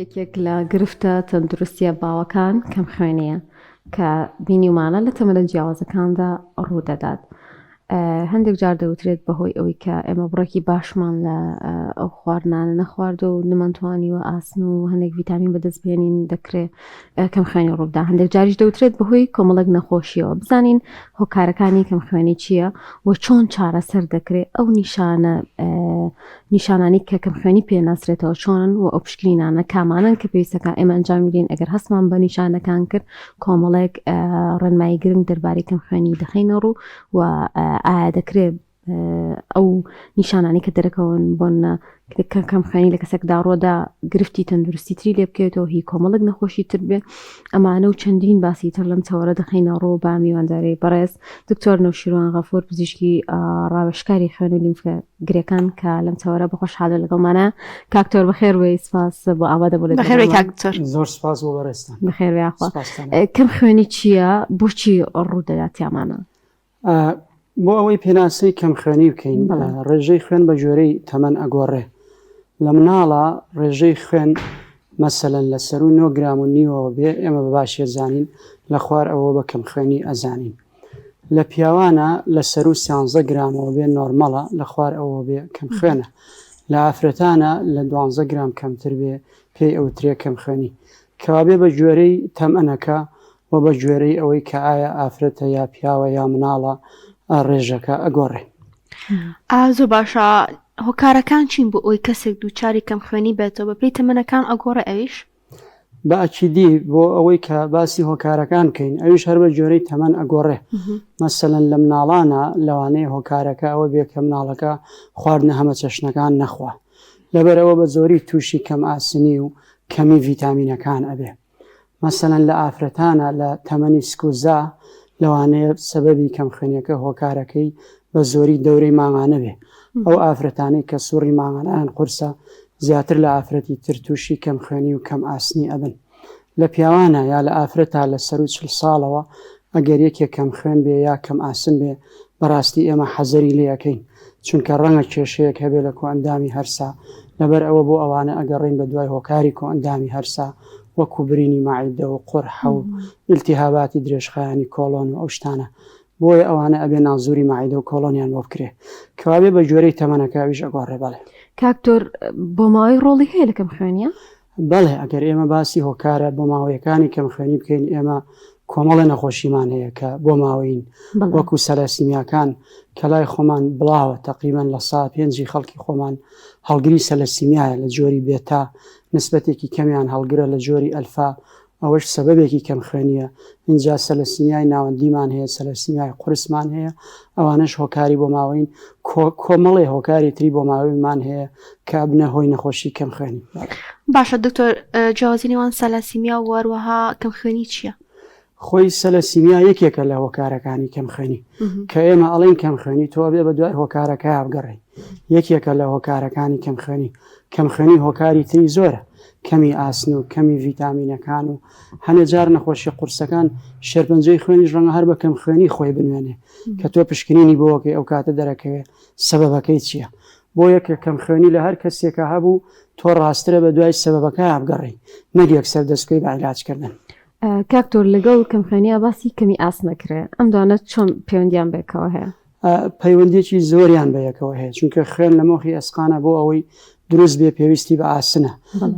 یەکێک لە گرفتە تەندروستیە باوەکان کەم خوێنیە کە بینیمانە لە تەمەنە جیاوازەکاندا ڕوودەدات. هەندێک جار دەوترێت بەهۆی ئەوەی کە ئێمە بڕێکی باشمان لە ئەو خواردنانە نەخوارد و نەمانتوانیوە ئاسن و هەندێک ڤیتامین بەدەستبێنین دەکرێت کەم خوێنی ڕوودا. هەندێک جاریش دەوترێت بەهۆی کۆمەڵێک نەخۆشیەوە. بزانین هۆکارەکانی کەم خوێنی چییە و چۆن چارەسەر دەکرێت ئەو نیشانانی کە کەم خوێنی پێناسرێتەوە چۆنن و ئەو پشکنینانە کامانن کە پێویستەکە ئێمە ئەنجام بدەین ئەگەر هەستمان بە نیشانەکان کرد کۆمەڵێک ڕێنمایی گرنگ دەربارەی کەم خوێنی دەخینە ڕوو و ئایا دەکرێت ئەو نیشانانی کە دەرەکەون بۆنە کەم خوێنی لە کەسێکدا ڕۆدا گرفتی تەندروستی تری لێ بکەوێتەوە هی کۆمەڵک نەخۆشی تر بێ ئەمانە و چەندین باسی تر لەم چاوەڕە دەخینە ڕۆ با میواندارەی بەڕێز دکتۆر نەوشیروان غەفور پزیشکی ڕاوێژکاری خوێن و لیمفگرەکان کە لەم چاوەڕە بەخۆشحاڵە لەگەڵمانە. کاکتۆر بەخێر وێ سپاس بۆ ئاوا دەبێت. بەخێر وێ کاکتۆر. زۆر سپاس بۆ بەڕێستان. بەخێر وێ ئاخوا. کەم خوێنی چییە؟ بۆچی ڕوودەدات یامانە؟ بۆ ئەوەی پێناسەی کەم خوێنی بکەین ڕێژەی خوێن بە جۆرەی تەمەن ئەگۆڕێ. لە مناڵە ڕێژەی خوێن مەسەلەن لە سەر و 9 گرام و نیوەوە بێ ئێمە بە باشی زانین لە خوار ئەوە بە کەم خوێنی ئەزانین. لە پیاوانە لە سەر و 13 گرامەوە بێ نۆرمەڵە لە خوار ئەوە بێ کەم خوێنە. لە ئافرەتانە لە 12 گرام کەمتر بێ پێی ئەوترێ کەم خوێنی کەوابێ بە جۆرەی تەمەنەکە و بە جۆرەی ئەوەی کە ئایا ئافرەتە یا پیاوە یا مناڵە ڕێژەکە ئەگۆڕێ. زۆر باشە. هۆکارەکان چین بۆ ئەوی کەسێک دووچاری کەم خوێنی بێتەوە بە پێی تەمەنەکان ئەگۆڕە ئەویش؟ بە ئەکیدی بۆ ئەوەی کە باسی هۆکارەکان کەین ئەویش هەر بە جۆرەی تەمەن ئەگۆڕێ. مەسەلەن لە مناڵانە لەوانەیە هۆکارەکە ئەوە بێ کە مناڵەکە خواردنە هەمە چەشنەکان نەخوا لەبەرەوە بە زۆری تووشی کەم ئاسنی و کەمی ڤیتامینەکان ئەبێ. مەسەلەن لە ئافرەتانە لە تەمەنی سکوزا لەوانەیە سەبەبی کەم خوێنیەکە هۆکارەکەی بە زۆری دەورەی ماغانە بێ. ئەو ئافرەتانەی کە سوڕی ماغانەیان قورسە زیاتر لە ئافرەتی تر تووشی کەم خوێنی و کەم ئاسنی ئەبن. لە پیاوانە یا لە ئافرەتا لە سەر و 40 ساڵەوە ئەگەر یەکێک کەم خوێن بێ یا کەم ئاسن بێ بەڕاستی ئێمە حەزەری لێەکەین چونکە ڕەنگە کێشەیەک هەبێ لە کۆئەندامی هەرسا لەبەر ئەوە بۆ ئەوانە ئەگەڕین بە دوای هۆکاری کۆئەندامی هەرسا وەکو برینی ماعیدە و قورح و ئیلتیهاباتی درێژخایانی کۆڵۆن و ئەو شتانە بۆیە ئەوانە ئەبێ ناوزوری ماعیدە و کۆڵۆنیان بۆ بکرێ کەوابێ بە جۆرەی تەمەنەکەویش ئەگۆڕێ. بەڵێ کاکتۆر بۆ ماوەی ڕۆڵی هەیە لە کەم خوێنیە؟ بەڵێ ئەگەر ئێمە باسی هۆکارە بۆ ماوەیەکانی کەم خوێنی بکەین ئێمە کۆمەڵە نەخۆشیمان هەیە کە بۆ ماوەین وەکو سەلاسیمیاکان کە لای خۆمان بڵاوە تەقریبەن لە 5 خەڵکی خۆمان هەڵگری سەلاسیمیایە لە جۆری بێتا نسبەتێکی کەمیان هەڵگرە لە جۆری ئەلفا ئەوەش سەبەبێکی کەم خوێنیە. اینجا سەلاسیمیای ناوەندیمان هەیە سەلاسیمیای قورسمان هەیە ئەوانش هۆکاری بۆ ماوەین کۆمەڵی هۆکاری تری بۆ ماوەیمان هەیە کە بنە هۆی نەخۆشی کەم خوێنی. باشە دکتۆر جیاوازی نێوان سەلاسیمیا و وەروەها کەم خوێنی چییە؟ خۆی سەلاسیمیا یەکێکە لە هۆکارەکانی کەم خوێنی کە ئێمە ئەڵین کەم خوێنی تۆ بێ بە دوای هۆکارەکە بگەڕێ. یەکێکە لە هۆکارەکانی کەم خوێنی. کەم خوێنی هۆکاری تری زۆرە کەمی ئاسن و کەمی ڤیتامینەکان و هەنێ جار نەخۆشی قورسەکان شێرپەنجەی خوێنیش ڕەنگە هەر بە کەم خوێنی خۆی بنوێنێ کە تۆ پشکنینی بۆکەی ئەو کاتە دەرەکەوێت سەبەبەکەی چییە. بۆ یەکە کەم خوێنی لە هەر کەسێکە هەبوو تۆ ڕاسترە بە دوای سەبەبەکە بگەڕی نەک یەکسەر دەستکەی بە عیلاجکردن. کاکتۆر لەگەڵ کەم خوێنیە باسی کەمی ئاس نەکرێ ئەم دوانە چۆن پەیوەندیان بێکەوە هەیە؟ پەیوەندێکی زۆریان بەیەکەوە هەیە چونکە خوێن لە مۆخی ئەسقانە بۆ ئەوەی دروست بێ پێویستی بە ئاسنە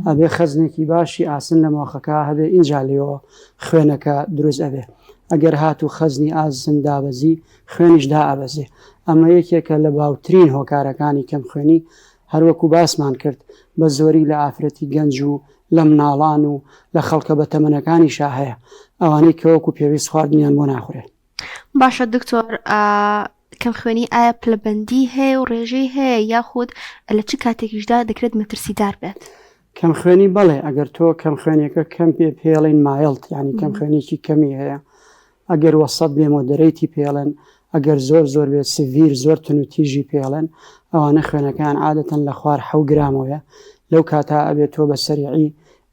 ئەبێ خەزنێکی باشی ئاسن لە مۆخەکە هەبێ ئینجا لێەوە خوێنەکە دروست ئەبێ. ئەگەر هات و خەزنی ئازن دابەزی خوێنیش دا ئەبەزێ. ئەمە یەکێکە لە باوترین هۆکارەکانی کەم خوێنی هەروەکو باسمان کرد بە زۆری لە ئافرەتی گەنج و لە مناڵان و لە خەڵکە بە تەمەنەکانی شا هەیە ئەوانەی کەوەکو پێویست خواردنیان بۆ ناخورێت. باشە دکتۆر کەم خوێنی ئایا پلەبەندی هەیە و ڕێژەی هەیە یاخود لە چ کاتێکیشدا دەکرێت مەترسیدار بێت؟ کەم خوێنی بەڵێ ئەگەر تۆ کەم خوێنیەکە کەم پێڵێن مایلت ینی کەم خوێنێکی کەمی هەیە ئەگەر وەسەد بێ مۆدەرەیتی پێڵێن ئەگەر زۆر بێت سڤیر زۆر تونوتیژی پێڵێن ئەوانە خوێنەکان عادەتەن لە خوار 7 گرامەوەیە لەو کاتا ئەبێت تۆ بە سەریعی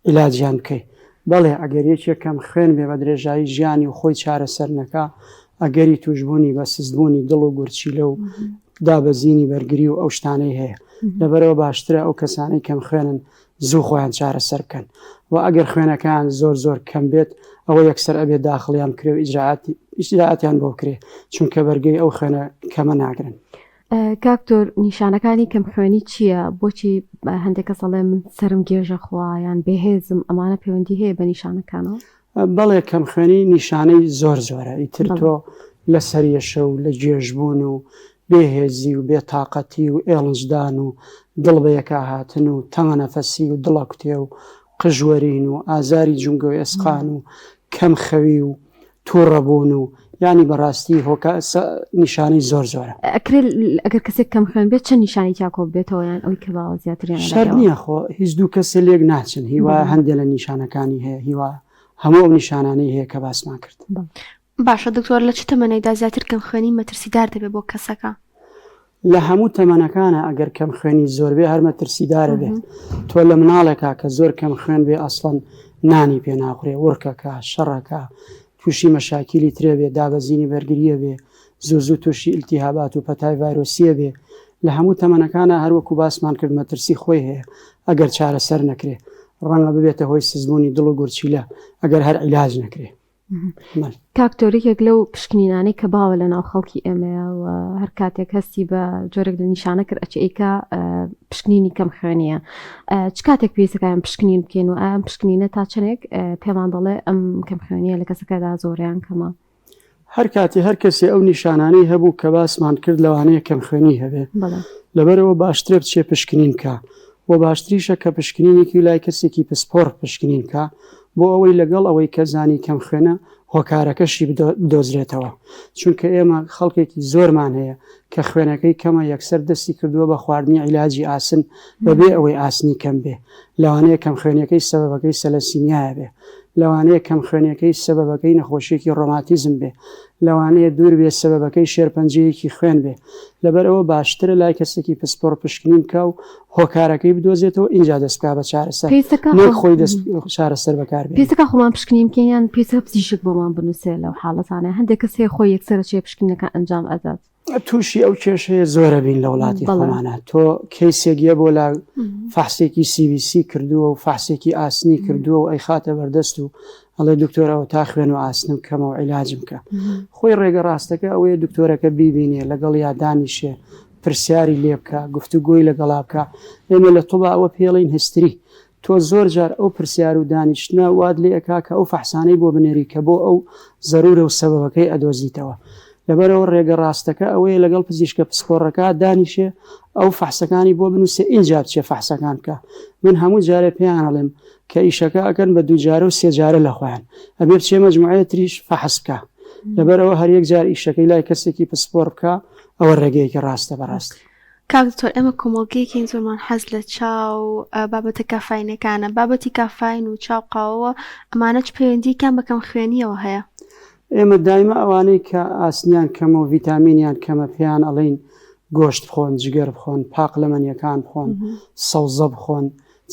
عیلاجیان بکەیت. بەڵێ ئەگەر یەکێک کەم خوێن بێ بە درێژایی ژیانی و خۆی چارەسەر نەکا ئەگەری توشبوونی بە سزبوونی دڵ و گورچیلە و دابەزینی بەرگری و ئەو شتانەی هەیە لەبەرەوە باشترە ئەو کەسانەی کەم خوێنن زوو خۆیان چارەسەر بکەن و ئەگەر خوێنەکان زۆر کەم بێت ئەوە یەکسەر ئەبێت داخڵیان کرێ و ئیجراعاتیان بۆ بکرێ چونکە بەرگەی ئەو خوێنە کەمە ناگرن. کاکتۆر نیشانەکانی کەم خوێنی چییە؟ بۆچی هەندێک کەس دەڵێ من سرم گێژە خۆیان بێهێزم ئەمانە پەیوەندی هەیە بە نیشانەکانەوە؟ بەڵێ کەم خوێنی نیشانەی زۆرە ئیتر تۆ لە سەریەشە و لە گێژبوون و بێهێزی و بێتاقەتی و ئێڵنجدان و دڵ بە یەکا هاتن و تەمەنەفەسی و دڵە کوتێ و قژوەرین و ئازاری جونگە و ئێسقان و کەم خەوی و تووڕەبوون و ینی بەڕاستی هۆکە نیشانی زۆرە. ئەگەر کەسێک کەم خوێن بێت چەند نیشانی چاکۆ بێتەوە یان ئەوی کە باوە زیاتریان شەر نییە خۆ هیچ دوو کەسە لێک ناچن هیوا هەندێک لە نیشانەکانی هەیە هیوا هەموو ئەو نیشانانەی هەیە کە باسمان کرد. باشە دکتۆر لە چ تەمەنەیدا زیاتر کەم خوێنی مەترسیدار دەبێت بۆ کەسەکە؟ لە هەموو تەمەنەکانە ئەگەر کەم خوێنی زۆر بێ هەر مەترسیدارە بێت. تۆ لە مناڵێکا کە زۆر کەم خوێن بێ ئەسڵەن نانی پێ ناخورێ وڕکەکە شەڕەکە تووشی مەشاکیلی ترێ بێ دابەزینی بەرگریە بێ زوو تووشی ئیلتیهابات و پەتای ڤایرۆسیە بێ لە هەموو تەمەنەکانە هەروەکو باسمان کرد مەترسی خۆی هەیە ئەگەر چارەسەر نەکرێ ڕەنگە ببێتە هۆی سزبوونی دڵ و گورچیلە ئەگەر هەر عیلاج نەکرێ. کاکتۆرێکێک لەو پشکنینانەی کە باوە لە ناو خەڵکی ئێمەیە و هەر کاتێک هەستی بە جۆرێک لە نیشانە کرد ئەچیکە پشکنینی کەم خوێنیە چ کاتێک پێویستەکەیان پشکنین بکەین و ئەم پشکنینە تا چنێک پێمان دەڵێ ئەم کەم خوێنیە لە کەسەکەدا زۆریان کەمە. هەر کاتی هەر کەسێ ئەو نیشانانەی هەبوو کە باسمان کرد لەوانەیە کەم خوێنی هەبێ لەبەرەوە باشترێ بچێ پشکنین کە و باشتریشە کە پشکنینێکی لای کەسێکی پسپۆر پشکنین کە بۆ ئەوەی لەگەڵ ئەوەی کە زانی کەم خوێنە هۆکارەکەشی بدۆزرێتەوە چونکە ئێمە خەڵکێکی زۆرمان هەیە کە خوێنەکەی کەمە یەکسەر دەستی کردووە بە خواردنی عیلاجی ئاسن بەبێ ئەوەی ئاسنی کەم بێ لەوانەیە کەم خوێنەکەی سەبەبەکەی سەلەسیمیایە بێ لەوانەیە کەم خوێنەکەی سەبەبەکەی نەخۆشیێکی ڕۆماتیزم بێ لەوانەیە دوور بێ سەبەبەکەی شێرپەنجەیەکی خوێن بێ لەبەرەوە باشترە لای کەسێکی پسپۆر پشکنین کە و هۆکارەکەی بدۆزێتەوە اینجا دەستکا بە چارەسەر خۆی چارەسەر بەکار بێت. پێستەکە خۆمان پشکنین بکەیان پێچە پزیشک بۆمان بنووسێ لەو حاڵەتانە هەندێک کەس هەیە خۆی یەکسەرە چێ پشکنینەکە ئەنجام ئەدات. تووشی ئەو کێشەیە زۆرە بین لە وڵاتی خۆمانە تۆ کەیسێکیە بۆ لا فەحسێکی CBC کردووە و فەحسێکی ئاسنی کردووە و ئەی خاتە بەردەست و ئەڵێ دکتۆرەوە تا خوێن و ئاسنم کەمە و عیلاجم کە خۆی ڕێگە ڕاستەکە ئەوەیە دکتۆرەکە بیبینێ لەگەڵ یادانیشێ پرسیاری لێ بکە گفتوگۆی لەگەڵا بکە ئێمە لە تۆڵ ئەوە پێڵین هستری تۆ زۆر جار ئەو پرسیار و دانیشتنە واد لێ ئەکا کە ئەو فەحسانەی بۆ بنێری کە بۆ ئەو زەرورە و سەبەبەکەی ئەدۆزیتەوە لەبەرەوە ڕێگە ڕاستەکە ئەوەیە لەگەڵ پزیشکە پسپۆڕەکە دانیشێ ئەو فەحسەکانی بۆ بنووسێ ئینجا بچێ فەحسەکان بکە من هەموو جارێ پێیان ئەڵێم کە ئیشەکە ئەکەن بە 2 جارە و 3 جارە لە خۆیان ئەبێ بچێ مەجموعەیە تریش فەحس بکە لەبەرەوە هەر یەک جار ئیشەکەی لای کەسێکی پسپۆڕ بکە ئەوە ڕێگەیەکی ڕاستە بەڕاستی. کاکتۆر ئێمە کۆمەڵگەیەکین زۆرمان حەز لە چاو بابەتە کافاینەکانە بابەتی کافاین و چاو قاوەوە ئەمانە چ پەیوەندیکان بە کەم خوێنیەوە هەیە؟ ئێمە دایمە ئەوانەی کە ئاسنیان کەمە و ڤیتامینیان کەمە پێیان ئەڵین گۆشت بخۆن جگەر بخۆن پاق لەمەنیەکان بخۆن سەوزە بخۆن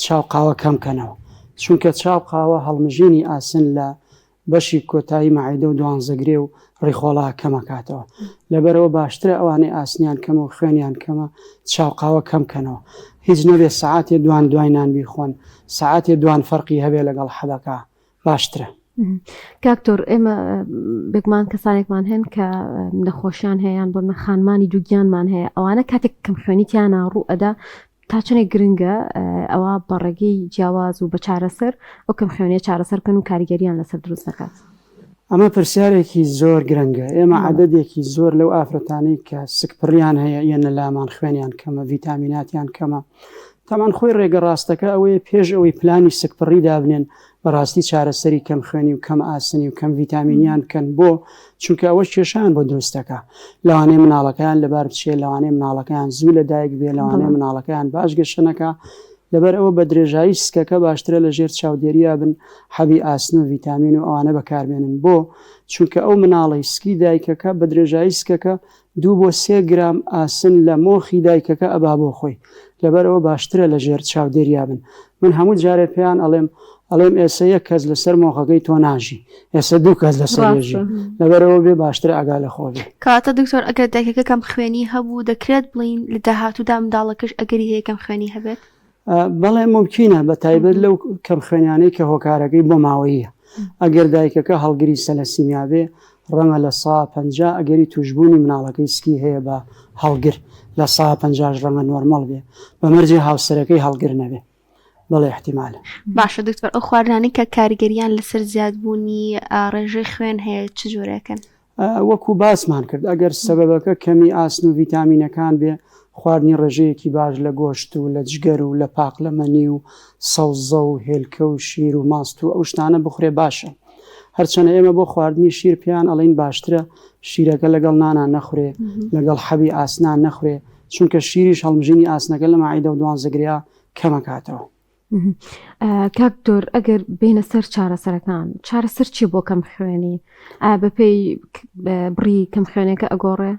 چاو قاوە کەمکەنەوە چونکە چاو قاوە هەڵمژینی ئاسن لە بەشی کۆتایی مەعیدە و دوانزەگرێ و ڕیخۆڵا کەمەکاتەوە لەبەرەوە باشترە ئەوانەی ئاسنیان کەمە و خوێنیان کەمە چاو قاوە کەمکەنەوە هیچ نەبێت سەعاتێ دوای نان بیخۆن سەعاتێ دوان فەرقی هەبێ لەگەڵ حەبەکە باشترە. کاکتۆر ئێمە بێگومان کەسانێکمان هەن کە نەخۆشیان هەیەیان بۆ خانمانی دووگیانمان هەیە ئەوانە کاتێک کەم خوێنیتیانە ڕوو ئەدا تا چنێک گرنگە ئەوە بەڕێگەی جیاواز و بە چارەسەر ئەو کەم خوێنیە چارەسەرکەن و کاریگەریان لەسەر دروست نەکات. ئەمە پرسیارێکی زۆر گرنگە ئێمە عەدەدێکی زۆر لەو ئافرەتانەی کە سکپڕیان هەیە یەنە لامان خوێنیان کەمە ڤیتامیناتیان کەمە تامان خۆی ڕێگە ڕاستەکە ئەوەیە پێش ئەوەی پلانی سکپڕی دابنێن بەڕاستی چارەسەری کەم خوێنی و کەم ئاسنی و کەم ڤیتامینیان بکەن بۆ چونکە ئەوە کێشان بۆ دروستەکە لەوانەیە مناڵەکەیان لەبار بچێت لەوانەیە مناڵەکەیان زوو لە دایک بێ لەوانەیە مناڵەکەیان باش گەشتنەکە لەبەر ئەوە بە درێژایی سکەکە باشترە لە ژێر چاودێریە بن حەبی ئاسن و ڤیتامین و ئەوانە بەکاربێنن بۆ چونکە ئەو مناڵی سکی دایکەکە بە درێژایی سکەکە 2 بۆ 3 گرام ئاسن لە مۆخی دایکەکە ئەبا بۆ خۆی لەبەرەوە باشترە لە ژێر چاودێریە بن من هەموو جارێ پێیان ئەڵێم ئێستا 1 کەس لەسەر مۆخەکەی تۆ ناژی ئێستا 2 کەس لەسەرژی لەبەرەوە بێ باشتر ئاگا لە خۆ بێ. کاتە دکتۆر ئەگەر دایکەکە کەم خوێنی هەبوو دەکرێت بڵین لە داهاتوودا منداڵەکەش ئەگەری هەیە کەم خوێنی هەبێت بەڵێ ممکنە بە تایبەت لەو کەم خوێنیانەی کە هۆکارەکەی بۆ ماوەیە ئەگەر دایکەکە هەڵگری سەلەسیمیا بێ ڕەنگە لە 150 ئەگەری توشبوونی مناڵەکەی سکی هەیە بە هەڵگر لە 150 ڕەنگە نۆرمەڵ بێ بەمەرجێ هاوسەرەکەی هەڵگر نەبێ بەڵێ احتیمالە. باشە دکتۆر ئەو خواردنانی کە کاریگەریان لەسەر زیادبوونی ڕێژەی خوێن هەیە چ جۆرەکەن؟ وەکو باسمان کرد ئەگەر سەبەبەکە کەمی ئاسن و ڤیتامینەکان بێ خواردنی ڕێژەیەکی باش لە گۆشت و لە جگەر و لە پاقلەمەنی و سەوزە و هێلکە و شیر و ماست و ئەو شتانە بخورێ باشە. هەرچەنە ئێمە بۆ خواردنی شیر پیان ئەڵین باشترە شیرەکە لەگەڵ نانان نەخورێ لەگەڵ حەبی ئاسنان نەخورێ چونکە شیریش هەڵمژینی ئاسنەکە لە ماعیدە و دوانزەگریا کەمەکاتەوە. کاک دۆر ئەگەر بینە سەر چارەسەرەکان چارەسەر چی بۆ کەم خوێنی بەپێی بڕی کەم خوێنەکە ئەگۆڕێ؟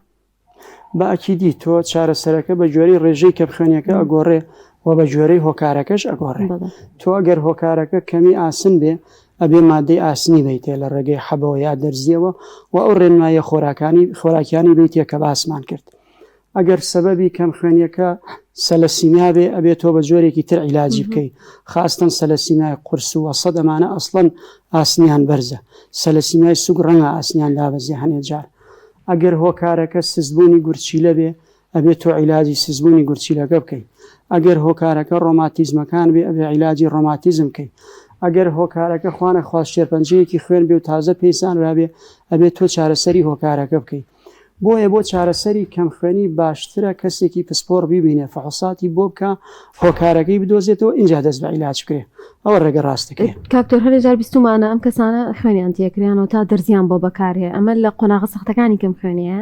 بە ئەکیدی تۆ چارەسەرەکە بە جۆرەی ڕێژەی کەم خوێنیەکە ئەگۆڕێ و بە جۆرەی هۆکارەکەش ئەگۆڕێ. تۆ ئەگەر هۆکارەکە کەمی ئاسن بێ ئەبێ مادەی ئاسنی بیتێ لە ڕێگەی حەبەوە یا دەرزیەوە و ئەو ڕێنمایە خۆراکیانی بیتێ کە باسمان کرد. ئەگەر سەبەبی کەم خوێنیەکە سەلەسیمیا بێ ئەبێ تۆ بە جۆرێکی تر عیلاجی بکەیت خاستن سەلەسیمای قورس و وەسەد ئەمانە ئەسڵەن ئاسنیان بەرزە سەلەسیمای سوگ ڕەنگە ئاسنیان دابەزی هەنێ جار. ئەگەر هۆکارەکە سزبوونی گورچیلە بێ ئەبێ تۆ عیلاجی سزبوونی گورچیلەکە بکەیت. ئەگەر هۆکارەکە ڕۆماتیزمەکان بێ ئەبێ عیلاجی ڕۆماتیزم بکەیت. ئەگەر هۆکارەکە خوانە خواست شێرپەنجەیەکی خوێن بێ و تازە پێیسان رابێ ئەبێت تۆ چارەسەری هۆکارەکە بکەیت. بۆیە بۆ چارەسەری کەم خوێنی باشترە کەسێکی پسپۆر ببینێ فحوساتی بۆ بکە هۆکارەکەی بدۆزێتەوە اینجا دەست بە عیلاج بکرێ ئەوە ڕێگە ڕاستەکەی. کاکتۆر هەرێ جار بیستمانە ئەم کەسانە خوێنیان تێکریانەوە تا دەرزیان بۆ بەکارهەیە ئەمە لە قۆناغە سەختەکانی کەم خوێنیە؟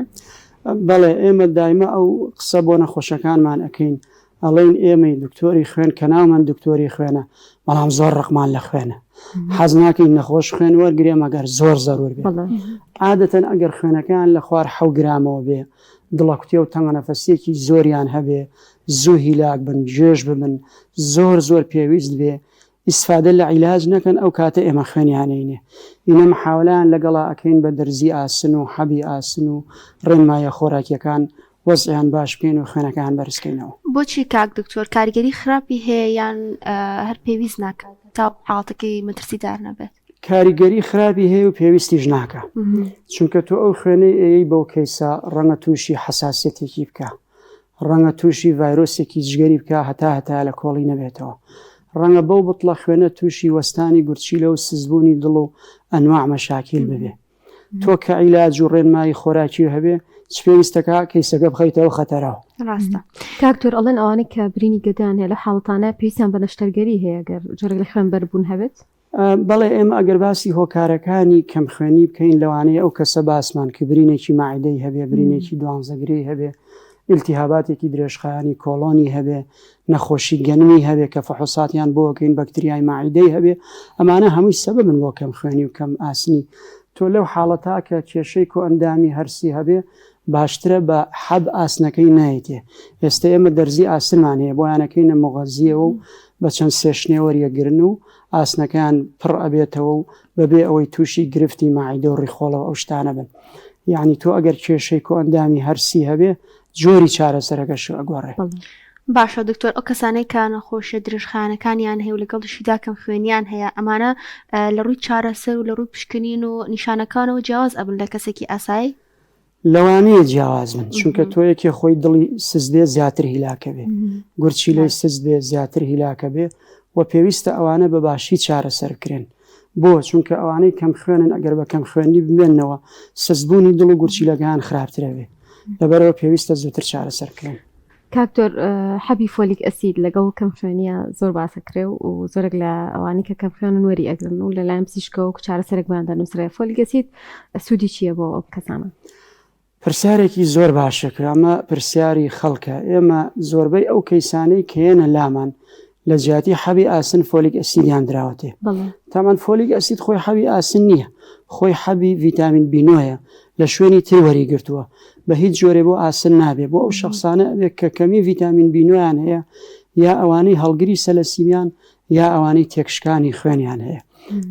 بەڵێ ئێمە دایمە ئەو قسە بۆ نەخۆشەکانمان ئەەکەین ئەڵێن ئێمەی دکتۆری خوێن کە ناومان دکتۆری خوێنە بەڵام زۆر ڕقمان لە خوێنە حەز ناکەین نەخۆش خوێن وەرگێ مەگەر زۆر زەرور بێت. عادەتەن ئەگەر خوێنەکان لە خوار 7 گرامەوە بێ دڵەکوتێ و تەنگەنەفەسیەکی زۆریان هەبێ زوو هیلاک بن جێژ ببن زۆر پێویست بێ ئیسفادە لە عیلاج نەکەن ئەو کاتە ئێمە خوێنیانەینێ ئینە محاولان لەگەڵا ئەکەین بە دەرزی ئاسن و حەبی ئاسن و ڕێنمایە خۆراکیەکان وەزعیان باش بکەین و خوێنەکان بەرزکەینەوە. بۆچی کاک دکتۆر کاریگەری خراپی هەیە یان هەر پێویست ناکات تا حاڵەتەکەی مەترسیدار نەبێت؟ کاریگەری خراپی هەیە و پێویستیش ناکە چونکە تۆ ئەو خوێنەی ئەی بەو کەیسا ڕەنگە تووشی حساسیەتێکی بکە ڕەنگە تووشی ڤایرۆسێکی جگەری بکە هەتا لە کۆڵی نەبێتەوە ڕەنگە بەو بڵە خوێنە تووشی وەستانی گورچیلە و سزبوونی دڵ و ئەنواع مەشاکیل ببێ. تۆ کە عیلاج و ڕێنمایی خۆراکی هەبێ چ پێویستەکە کەیسەکە بخەیتەوە خەتەرەوە. ڕاستە کاکتۆر ئەڵێن ئەوانە کە برینی گەدان هەیە لە حاڵەتانە پێویستیان بە نەشتەرگەری هەیە گەر جۆرێک لە خوێن بەربوون هەبێت؟ بەڵێ ئێمە ئەگەر باسی هۆکارەکانی کەم خوێنی بکەین لەوانەیە ئەو کەسە باسمان کە برینێکی ماعیدەی هەبێ برینێکی دوانزەگرەی هەبێ ئیلتیهاباتێکی درێژخایانی کۆڵۆنی هەبێ نەخۆشی گەنمی هەبێ کە فەحوساتیان بۆکەین بەکتریای ماعیدەی هەبێ ئەمانە هەمووی سەبەبن بۆ کەم خوێنی و کەم ئاسنی. تۆ لەو حاڵەتا کە کێشەی کۆ ئەندامی هەرسی هەبێ باشترە بە حەب ئاسنەکەی نایێتێ. ئێستا ئێمە دەرزی ئاسنمان هەیە بۆیانەکەینە مۆغەزیەوە و بە چەند سێشنێ وەریەگرن و ئاسنەکان پڕ ئەبێتەوە و بەبێ ئەوەی تووشی گرفتی ماعیدە و ڕیخۆڵەوە ئەو شتانە بن. یعنی تۆ ئەگەر کێشەی کۆ ئەندامی هەرسی هەبێ جۆری چارەسەرەکەش ئەگۆڕێ. باشە دکتۆر ئەو کەسانەی کە نەخۆشیە درێژخانەکانیان هەیە و لەگەڵشیدا کەم خوێنیان هەیە ئەمانە لە ڕووی چارەسەر و لە ڕووی پشکنین و نیشانەکانەوە جیاواز ئەبن لە کەسێکی ئاسایی؟ لەوانەیە جیاواز من چونکە تۆ یەکێ خۆی دڵی سزدێ زیاتر هیلاکە بێ گورچیلەی سزدێ زیاتر هیلاکە بێ و پێویستە ئەوانە بە باشی چارەسەر بکرێن. بۆ چونکە ئەوانەی کەم خوێنن ئەگەر بە کەم خوێنی بمێنەوە سزبوونی دڵ و گورچیلەکان خراپترە بێ لەبەرەوە پێویستە زووتر چارەسەر بکرێن. کاکتۆر حەبی فۆلیک ئەسید لەگەڵ کەم خوێنیە زۆر باسەکرێ و زۆرێک لە ئەوانی کە کەم خوێنن وەری ئەگرن و لەلایەن پزیشکەوە و چارەسەرێک باندا نووسرێ فۆلیک ئەسید سوودی چییە بۆ ئەو کەسانە؟ پرسیارێکی زۆر باشەکرا ئەمە پرسیاری خەڵکە. ئێمە زۆربەی ئەو کەیسانەی کێنە لامان لە جیاتی حەبی ئاسن فۆلیک ئەسیدیان دراوەتێ. تامان فۆلیک ئەسید خۆی حەبی ئاسن نییە خۆی حەبی ڤیتامین بینۆیە لە شوێنی تر وەریگرتووە بە هیچ جۆرێ بۆ ئاسن نابێ بۆ ئەو شخصانە ئەبێ کە کەمی ڤیتامین بینۆیان هەیە یا ئەوانەی هەڵگری سەلەسیمیان یا ئەوانەی تێکشکانی خوێنیان هەیە.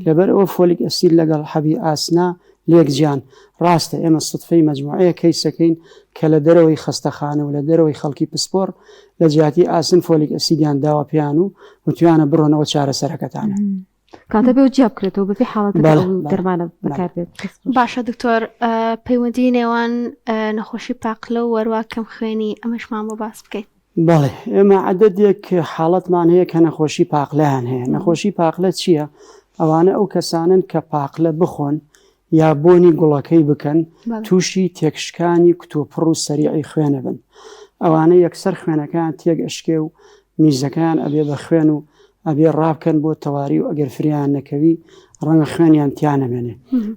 لەبەر ئەوە فۆلیک ئەسید لەگەڵ حەبی ئاسنا لێک گیان ڕاستە ئێمە سوتفەی مەجموعەیە کەیسەکەین کە لە دەرەوەی خەستەخانە و لە دەرەوەی خەڵکی پسپۆر لە جیاتی ئاسن فۆلیک ئەسیدیان داوە پێیان و وتوانە بڕۆنەوە چارەسەرەکەتانە. کاتە بێ و جیا بکرێتەوە بەپی حاڵەتەکە ئەو دەرمانە بەکاربێت. باشە دکتۆر، پەیوەندی نێوان نەخۆشی پاقلە و وەروە کەم خوێنی ئەمەشمان بۆ باس بکەیت. بەڵێ ئێمە عەدەدێک حاڵەتمان هەیە کە نەخۆشی پاقلەیان هەیە. نەخۆشی پاقلە چییە؟ ئەوانە ئەو کەسانن کە پاقلە بخۆن یا بۆنی گوڵەکەی بکەن تووشی تێکشکانی کتۆپڕ و سەریعی خوێنە بن. ئەوانە یەکسەر خوێنەکان تێک ئەشکێ و میزەکان ئەبێ بە خوێن و ئەبێ ڕابکەن بۆ تەواری و ئەگەر فریان نەکەوی ڕەنگە خوێنیان تیانەمێنێ.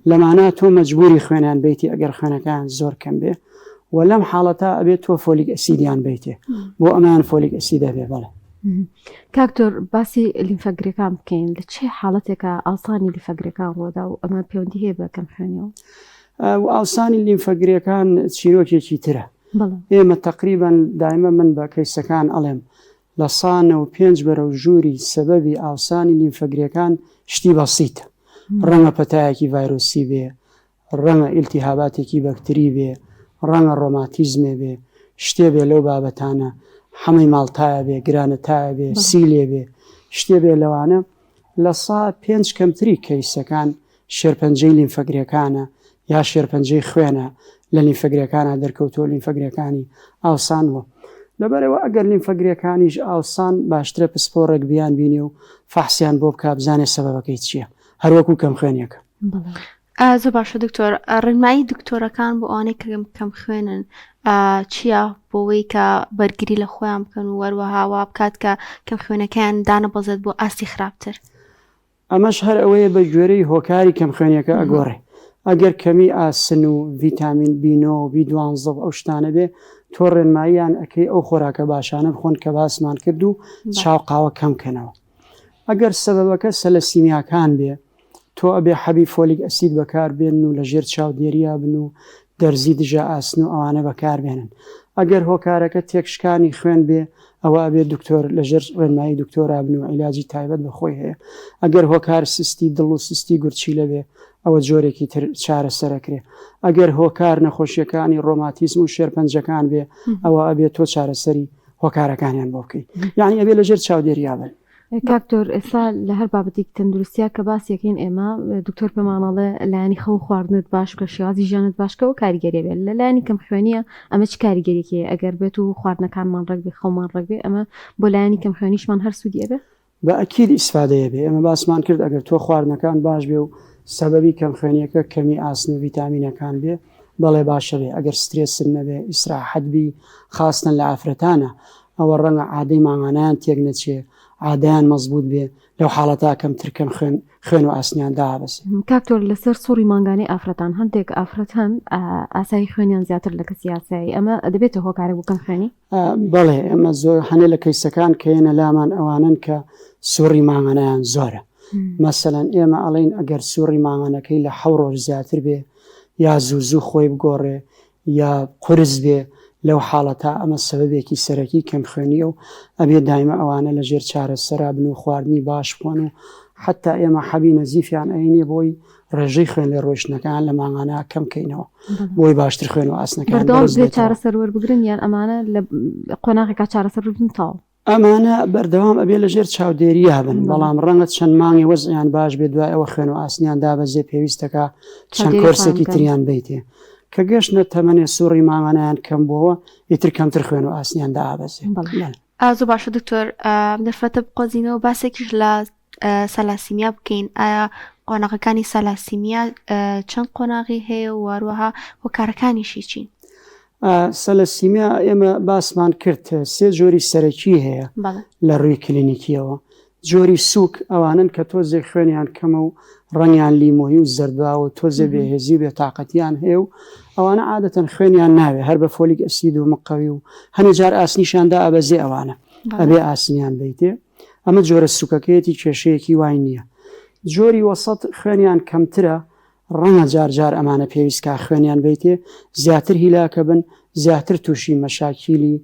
لەمانە تۆ مەجبوری خوێنیان بیتی ئەگەر خوێنەکان زۆر کەم بێ و لەم حاڵەتە ئەبێت تۆ فۆلیک ئەسیدیان بیتێ بۆ ئەمان فۆلیک ئەسیدە بێ. بەڵێ کاکتۆر، باسی لیمفەگرەکان بکەین. لە چه حاڵەتێکە ئاسانی لیمفەگرەکان ڕۆدا و ئەمە پەیوەندی هەیە بە کەم خوێنیەوە؟ ئاسانی لیمفەگرەکان چیرۆکێکی ترە. ئێمە تقریبان دایمە من بە کەیسەکان ئەڵێم لە 105 بەرە و ژووری سەبەبی ئاسانی لیمفەگرەکان شتی بەسیتە. ڕەنگە پەتایەکی ڤایرۆسی بێ، ڕەنگە ئیلتیهاباتێکی بەکتری بێ، ڕەنگە ڕۆماتیزمێ بێ، شتێ بێ لەو بابەتانە، هەمووی ماڵتایە بێ، گرانەتایە بێ، سیلێ بێ، شتێ بێ لەوانە لە 105 کەمتری کەیسەکان شێرپەنجەی لیمفەگرەکانە یا شێرپەنجەی خوێنە لە لیمفەگرەکانە دەرکەوتۆ لیمفەگرەکانی ئاوسانوە. لەبەرەوە ئەگەر لیمفەگرەکانیش ئاوسان باشترە پسپۆڕێک بیان بینێ و فەحسیان بۆ بکە بزانێ سەبەبەکەی چییە، هەروەکو کەم خوێنیەکە. زۆر باشە دکتۆر، ڕێنمایی دکتۆرەکان بۆ ئەوانەی کەم خوێنن چییە بۆەوەی کە بەرگری لە خۆیان بکەن و وەروەها وا بکات کە کەم خوێنەکەیان دانە بەزێت بۆ ئاستی خراپتر؟ ئەمەش هەر ئەوەیە بە گوێرەی هۆکاری کەم خوێنیەکە ئەگۆڕێ. ئەگەر کەمی ئاسن و ڤیتامین B9 و B12 ئەو شتانە بێ تۆ ڕێنماییان ئەەکەی ئەو خۆراکە باشانە بخۆن کە باسمان کرد و چاوقاوە کەمکەنەوە. ئەگەر سەبەبەکە سەلەسیمیاکان بێ تۆ ئەبێ حەبی فۆلیک ئەسید بەکار بێن و لە ژێر چاودێریە بن و دەرزی دژە ئاسن و ئەوانە بەکاربێنن. ئەگەر هۆکارەکە تێکشکانی خوێن بێ ئەوە ئەبێ دکتۆر لەژێر ڕێنمایی دکتۆرا بن و عیلاجی تایبەت بەخۆی هەیە. ئەگەر هۆکار سستی دڵ و سستی گورچی لەبێ ئەوە جۆرێکی تر چارەسەرەکرێ. ئەگەر هۆکار نەخۆشیەکانی ڕۆماتیزم و شێرپەنجەکان بێ ئەوە ئەبێ تۆ چارەسەری هۆکارەکانیان بۆ بکەیت، یعنی ئەبێ لەژێر چاودێریە بن. کاکتۆر، ئێستا لە هەر بابەتێکی تەندروستیا کە باسیەکەین ئێمە دکتۆر پێمانەڵێ لایانی خەو خواردنت باش بکە، شێوازی ژیانت باشکە و کاریگەری بێت. لە لایانی کەم خوێنیە ئەمە چ کاریگەریەکەیە؟ ئەگەر بێت و خواردنەکانمان ڕێک بێ، خەومان ڕێک بێ، ئەمە بۆ لایانی کەم خوێنیشمان هەر سوودیە بێ؟ بە ئەکید ئیسفادەیە بێ. ئەمە باسمان کرد ئەگەر تۆ خواردنەکان باش بێ و سەبەبی کەم خوێنیەکە کەمی ئاسن و ڤیتامینەکان بێ بەڵێ باشە بێ. ئەگەر سترێسن نەبێ، ئیسراحەت بی، خاستن لە ئافرەتانە، ئەوە ڕەنگە عادەی ماڭانیان تێک نەچێ، عادەیان مەزبوط بێ، لەو حاڵەتا کەمترکەم خوێن و ئاسنیان دابەسێ. کاکتۆر، لەسەر سوڕی مانگانەی ئافرەتان هەندێک ئافرەت هەن ئاسایی خوێنیان زیاتر لە کەسی یاسایی، ئەمە دەبێتە هۆکارێک بۆ کەم خوێنی؟ بەڵێ، ئەمە زۆر هەنێ لە کەیسەکان کە هێنە لامان ئەوانن کە سوڕی ماڭانەیان زۆرە. مەسەلەن ئێمە ئەڵێن ئەگەر سوڕی ماڭانەکەی لە 7 ڕۆژ زیاتر بێ یا زوو خۆی بگۆڕێ یا قورس بێ، لەو حاڵەتا ئەمە سەبەبێکی سەرەکی کەم خوێنیە و ئەبێ دایمە ئەوانە لە ژێر چارەسەرا بن و خواردنی باش بکۆن و حتا ئێمە حەبی نەزیفیان ئەینێ بۆی ڕێژەی خوێن لێ ڕۆیشتنەکان لە ماڭانە کەمکەینەوە بۆی باشتر خوێن و ئاسنەکان چارەسەر وەربگرن، یان ئەمانە لە قۆناغێکا چارەسەر بن تاڵ؟ ئەمانە بەردەوام ئەبێ لە ژێر چاودێریە بن، بەڵام ڕەنگە چەند مانگی وەزیان باش بێ دوای ئەوە خوێن و ئاسنیان دابەزێ پێویستەکە چەند کۆرسێکی تریان بیتێ کە گەشتە تەمەنێ سوڕی ماغانیان کەم بووە ئیتر کەمتر خوێن و ئاسنیان دابەزێ. زۆر باشە دکتۆر، دەفرەتە بقۆزینەوە باسێکیش لە سەلاسیمیا بکەین. ئایا قۆناغەکانی سەلاسیمیا چەند قۆناغی هەیە و هەروەها هۆکارەکانیشی چین؟ سەلاسیمیا ئێمە باسمان کرد 3 جۆری سەرەکی هەیە لە ڕووی کلینیکیەوە. جۆری سووک ئەوانن کە تۆزێک خوێنیان کەمە و ڕەنیان لیمۆی و زەرداوە تۆزێ بێهێزی و بێتاقەتیان هەیە و ئەوانە عادەتەن خوێنیان ناوێ، هەر بە فۆلیک ئەسید و مقەوی و هەنێ جار ئاسنیشاندا ئەبەزێ ئەوانە ئەبێ ئاسنیان بیتێ. ئەمە جۆرە سووکەکەیەتی کێشەیەکی وای نییە. جۆری وەسەط خوێنیان کەمترە، ڕەنگە جار ئەمانە پێویستکە خوێنیان بیتێ، زیاتر هیلاکە بن، زیاتر تووشی مەشاکیلی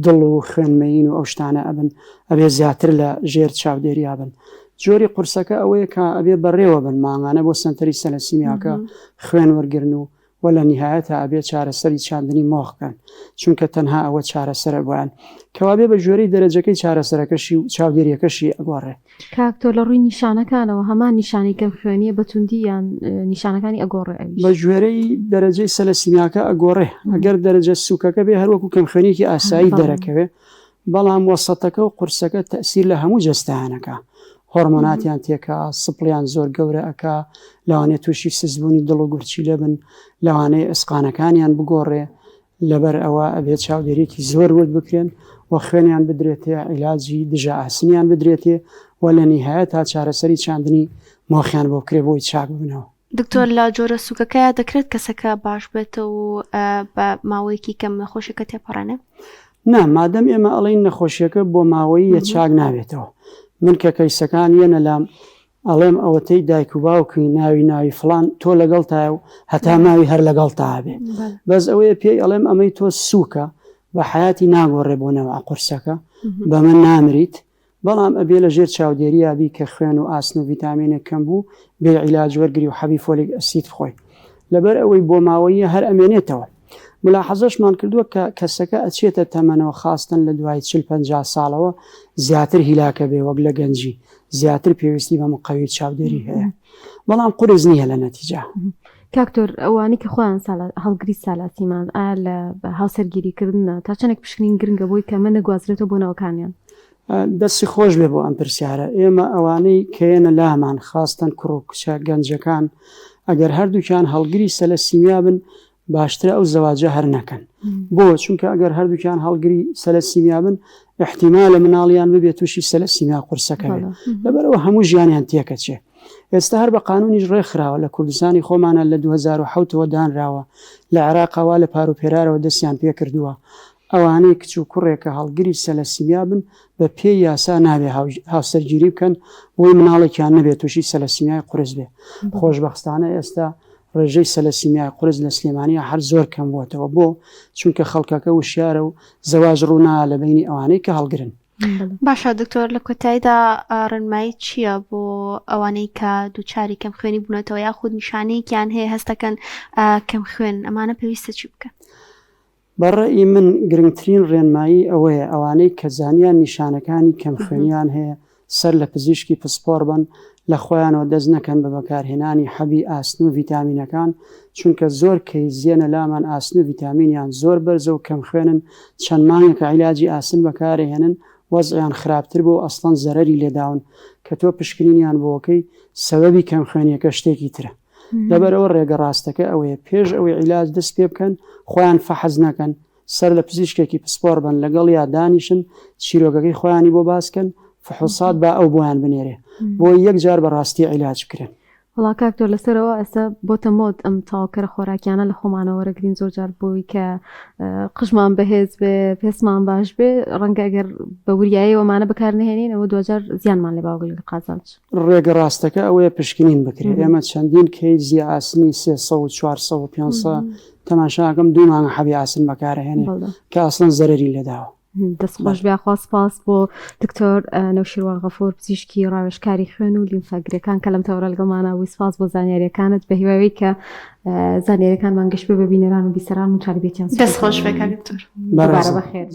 دڵ و خوێنمەین و ئەو شتانە ئەبن، ئەبێ زیاتر لە ژێر چاودێریا بن. جۆری قورسەکە ئەوەیە کە ئەبێ بەڕێوە بن ماڵانە بۆ سنتەری سەلەسیمیاکە خوێن وەرگرن و لە نهایەتە ئەبێ چارەسەری چاندنی مۆخکەن چونکە تەنها ئەوە چارەسەرە بۆیان کەوابێ بە ژۆرەی دەرەجەکەی چارەسەرەکەشی و چاودێریەکەشی ئەگۆڕێ. کاکتۆ لە ڕووی نیشانەکانەوە هەمان نیشانی کەم خوێنیە بەتوندی یان نیشانەکانی ئەگۆڕێ بە ژێرەی دەرەجەی سەلەسیمیاکە ئەگۆڕێ ئەگەر دەرەجە سووکەکە بێ هەروەکو کەم خوێنێکی ئاسایی دەرەکەوێ بەڵام وەسەتەکە و قورسەکە تەسیر لە هەموو جەستانەکە هۆرمۆناتیان تێکا سپڵیان زۆر گەورە ئەکا لەوانێت تووشی سزبوونی دڵ و گورچی لەبن لەوانەیە ئەسقانەکانیان بگۆڕێ لەبەر ئەوە ئەبێت چاودێریێکی زۆر ورد بکرێن و خوێنیان بدرێتێ عیلاجی دژە ئاسنیان بدرێتێ و لە نهایەت تا چارەسەری چاندنی مۆخیان بۆ بکرێ بۆی چاک ببنەوە. دکتۆر لە جۆرە سوکەکەیە دەکرێت کەسەکە باش بێتەوە و بە ماوەیەکی کەم نەخۆشیەکە تێپەڕێنێ؟ نا مادەم ئێمە ئەڵین نەخۆشیەکە بۆ ماوەی یە چاک نابێتەوە. من کە کەیسەکان یەنە لام ئەڵێم ئەوەتەی دایک و باوکی ناوی فلان تۆ لەگەڵ تایە و هەتا ماوی هەر لەگەڵ تابێ بەس ئەوەیە پێی ئەڵێم ئەمەی تۆ سووکە بە حیاتی ناگۆڕێ بۆنەوە قورسەکە بە من نامریت بەڵام ئەبێ لە ژێر چاودێری یابی کە خوێن و ئاسن و ڤیتامینێک کەم بوو بێ عیلاج وەرگری و حەبی فۆلیک ئەسید بخۆی لەبەر ئەوەی بۆ ماوەیە هەر ئەمێنێتەوە. ملاحەزەشمان کردووە کە کەسەکە ئەچێتە تەمەنەوە خاستن لە دوای 40-50 ساڵەوە زیاتر هیلاکە بێ وەک لە گەنجی زیاتر پێویستی بە مقەوی چاودێری هەیە بەڵام قورس نییە لە نەتیجە. کاکتۆر ئەوانی کە خۆیان هەڵگری سالاتیمان ئایا لە هاوسەرگیریکردنە تا چەندێک پشکنین گرنگە بۆی کە من نەگوازرێتەوە بۆ نەوەکانیان دەستی خۆش بێ بۆ ئەم پرسیارە ئێمە ئەوانەی کەێنە لامان خاستن کوڕ و کچە گەنجەکان ئەگەر هەردووکیان هەڵگری سەلەسیمیا بن باشترە ئەو زەواجە هەر نەکەن بۆ چونکە ئەگەر هەردووکیان هەڵگری سەلەسیمیا بن احتیمالە مناڵیان ببێت تووشی سەلەسیمیا قورسەکە بێت لەبەرەوە هەموو ژیانیان تێکەچێ. ئێستا هەر بە قانونیش ڕێکخراوە لە کوردستانی خۆمانە لە 2007ەوە دانراوە لە عێراقەوە لە پاروپێرارەوە دەستیان پێ کردووە ئەوانەی کچ و کوڕێکە هەڵگری سەلەسیمیا بن بە پێی یاسا نابێ هاوسەرگیری بکەن بۆی مناڵێکیان نەبێت تووشی سەلەسیمیای قورس بێ. خۆشبەختانە ئێستا ڕێژەی سەلەسیمیای قورس لە سلێمانیە هەر زۆر کەم بووەتەوە بۆ چونکە خەڵکەکە وشیارە و زەواج ڕوونا لە بینی ئەوانەی کە هەڵگرن. باشە دکتۆر لە کۆتاییدا ڕێنمایی چییە بۆ ئەوانەی کە دووچاری کەم خوێنی بوونەتەوە یاخود نیشانەیەکیان هەیە هەستەکەن کەم خوێن ئەمانە پێویستە چی بکەن؟ بەڕێی من گرنگترین ڕێنمایی ئەوەیە ئەوانەی کە زانیان نیشانەکانی کەم خوێنیان هەیە سەر لە پزیشکی پسپۆر بن لە خۆیانەوە دەست نەکەن بە بەکارهێنانی حەبی ئاسن و ڤیتامینەکان چونکە زۆر کەی زیێنە لامان ئاسن و ڤیتامینیان زۆر بەرزە و کەم خوێنن چەند مانگێکە عیلاجی ئاسن بەکارهێنن وەزعیان خراپتر بۆ ئەسڵەن زەرەری لێداون کە تۆ پشکنینیان بۆکەی سەبەبی کەم خوێنیەکە شتێکی ترە. لەبەرەوە ڕێگە ڕاستەکە ئەوەیە پێش ئەوەی عیلاج دەست پێ بکەن خۆیان فەحەز نەکەن سەر لە پزیشکێکی پسپۆر بن لەگەڵ یا دانیشن چیرۆگەکەی خۆیانی بۆ باسکەن فحوسات با ئەو بۆیان بنێرێ بۆ یەک جار بەڕاستی عیلاج بکرێن. وڵا کاکتۆر لەسەرەوە ئەستا بۆتە مۆد ئەم تاواکەرە خۆراکیانە لە خۆمانەوە وەرەگرین زۆر جار بۆی کە قژمان بەهێز بێ پێسمان باش بێ ڕەنگە ئەگەر بە وریاییەوەمانە بەکارنهێنین ئەوە دوجار زیانمان لێ باوگل قازانج. ڕێگە ڕاستەکە ئەوەیە پشکنین بکرێت ئێمە چەندین کەیزی ئاسنی 300 و 400 و 500 تەماشاکەم دوو مانگە حەبی ئاسن بەکارهێنێ کە ئەسڵەن زەرەری لێداوە. دەستخۆش بێخوا سپاس بۆ دکتۆر نەوشیروان غەفور پزیشکی ڕاوێژکاری خوێن و لیمفەگرەکان کە لەم تەورە لەگەڵمانەوەی سپاس بۆ زانیاریەکانت بە هیواوی کە زانیاریەکانمان گەشت بێ بە بینەران و بیسەران و چاریبێتیان دەستخۆش بێ دکتۆر. بەخێر.